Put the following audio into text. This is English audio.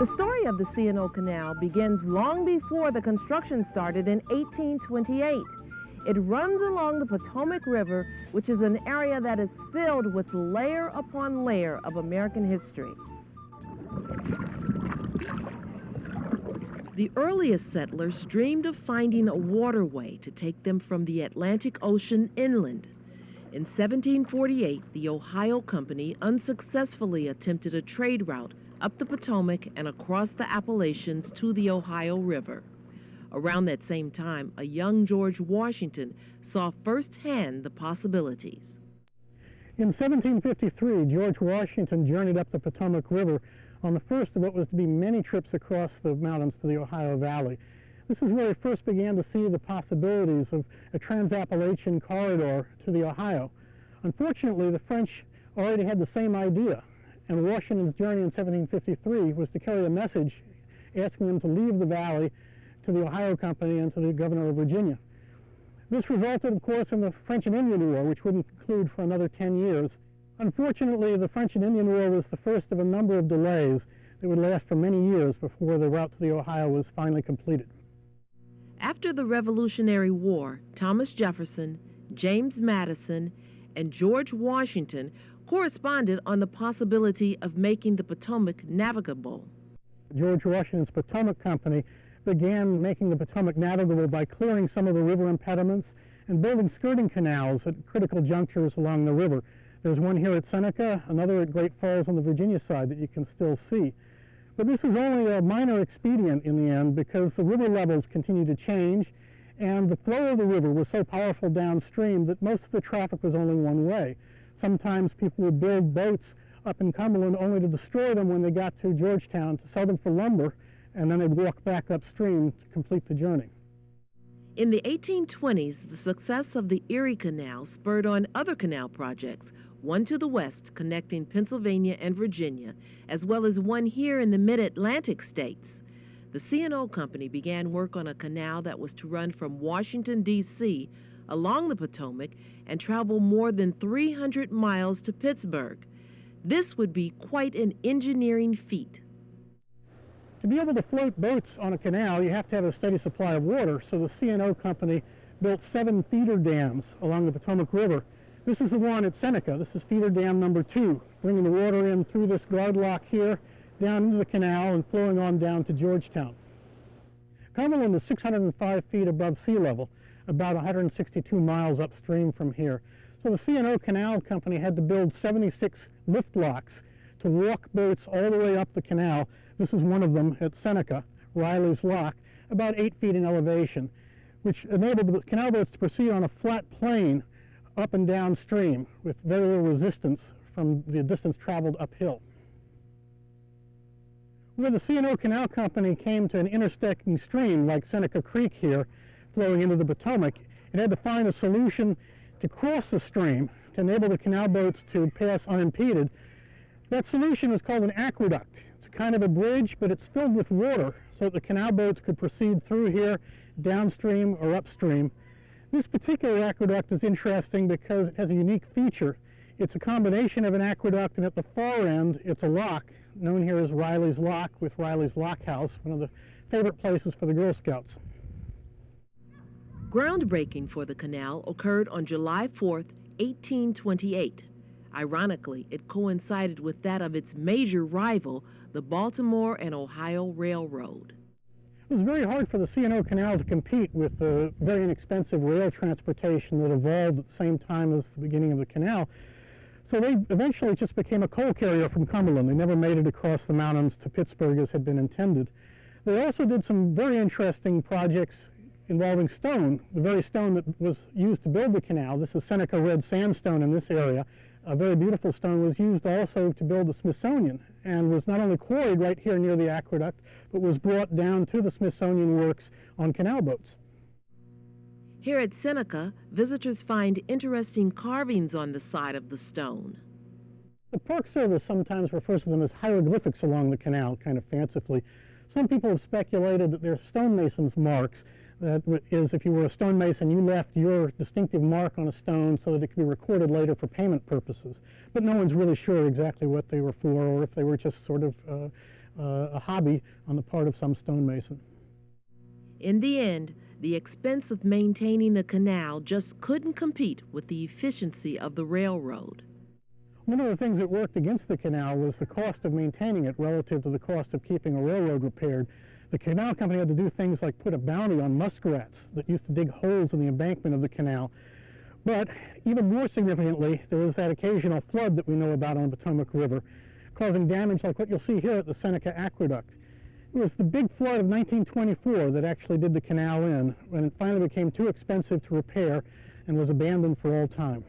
The story of the C&O Canal begins long before the construction started in 1828. It runs along the Potomac River, which is an area that is filled with layer upon layer of American history. The earliest settlers dreamed of finding a waterway to take them from the Atlantic Ocean inland. In 1748, the Ohio Company unsuccessfully attempted a trade route up the Potomac and across the Appalachians to the Ohio River. Around that same time, a young George Washington saw firsthand the possibilities. In 1753, George Washington journeyed up the Potomac River on the first of what was to be many trips across the mountains to the Ohio Valley. This is where he first began to see the possibilities of a trans-Appalachian corridor to the Ohio. Unfortunately, the French already had the same idea, and Washington's journey in 1753 was to carry a message asking them to leave the valley to the Ohio Company and to the governor of Virginia. This resulted, of course, in the French and Indian War, which wouldn't conclude for another 10 years. Unfortunately, the French and Indian War was the first of a number of delays that would last for many years before the route to the Ohio was finally completed. After the Revolutionary War, Thomas Jefferson, James Madison, and George Washington corresponded on the possibility of making the Potomac navigable. George Washington's Potomac Company began making the Potomac navigable by clearing some of the river impediments and building skirting canals at critical junctures along the river. There's one here at Seneca, another at Great Falls on the Virginia side that you can still see. But this was only a minor expedient in the end because the river levels continued to change and the flow of the river was so powerful downstream that most of the traffic was only one way. Sometimes people would build boats up in Cumberland only to destroy them when they got to Georgetown to sell them for lumber, and then they'd walk back upstream to complete the journey. In the 1820s, the success of the Erie Canal spurred on other canal projects, one to the west connecting Pennsylvania and Virginia, as well as one here in the mid-Atlantic states. The C&O Company began work on a canal that was to run from Washington, D.C., along the Potomac and travel more than 300 miles to Pittsburgh. This would be quite an engineering feat. To be able to float boats on a canal, you have to have a steady supply of water, so the C&O Company built 7 feeder dams along the Potomac River. This is the one at Seneca. This is feeder dam number 2, bringing the water in through this guard lock here, down into the canal and flowing on down to Georgetown. Cumberland is 605 feet above sea level, about 162 miles upstream from here. So the C&O Canal Company had to build 76 lift locks to walk boats all the way up the canal. This is one of them at Seneca, Riley's Lock, about 8 feet in elevation, which enabled the canal boats to proceed on a flat plane up and downstream with very little resistance from the distance traveled uphill. Where the C&O Canal Company came to an intersecting stream like Seneca Creek here, flowing into the Potomac, it had to find a solution to cross the stream to enable the canal boats to pass unimpeded. That solution is called an aqueduct. It's kind of a bridge, but it's filled with water so that the canal boats could proceed through here downstream or upstream. This particular aqueduct is interesting because it has a unique feature. It's a combination of an aqueduct, and at the far end it's a lock, known here as Riley's Lock, with Riley's Lock House, one of the favorite places for the Girl Scouts. Groundbreaking for the canal occurred on July 4th, 1828. Ironically, it coincided with that of its major rival, the Baltimore and Ohio Railroad. It was very hard for the C&O Canal to compete with the very inexpensive rail transportation that evolved at the same time as the beginning of the canal. So they eventually just became a coal carrier from Cumberland. They never made it across the mountains to Pittsburgh as had been intended. They also did some very interesting projects involving stone, the very stone that was used to build the canal. This is Seneca red sandstone in this area. A very beautiful stone was used also to build the Smithsonian and was not only quarried right here near the aqueduct, but was brought down to the Smithsonian Works on canal boats. Here at Seneca, visitors find interesting carvings on the side of the stone. The Park Service sometimes refers to them as hieroglyphics along the canal, kind of fancifully. Some people have speculated that they're stonemasons' marks. That is, if you were a stonemason, you left your distinctive mark on a stone so that it could be recorded later for payment purposes. But no one's really sure exactly what they were for, or if they were just sort of a hobby on the part of some stonemason. In the end, the expense of maintaining the canal just couldn't compete with the efficiency of the railroad. One of the things that worked against the canal was the cost of maintaining it relative to the cost of keeping a railroad repaired. The canal company had to do things like put a bounty on muskrats that used to dig holes in the embankment of the canal. But even more significantly, there was that occasional flood that we know about on the Potomac River, causing damage like what you'll see here at the Seneca Aqueduct. It was the big flood of 1924 that actually did the canal in, when it finally became too expensive to repair and was abandoned for all time.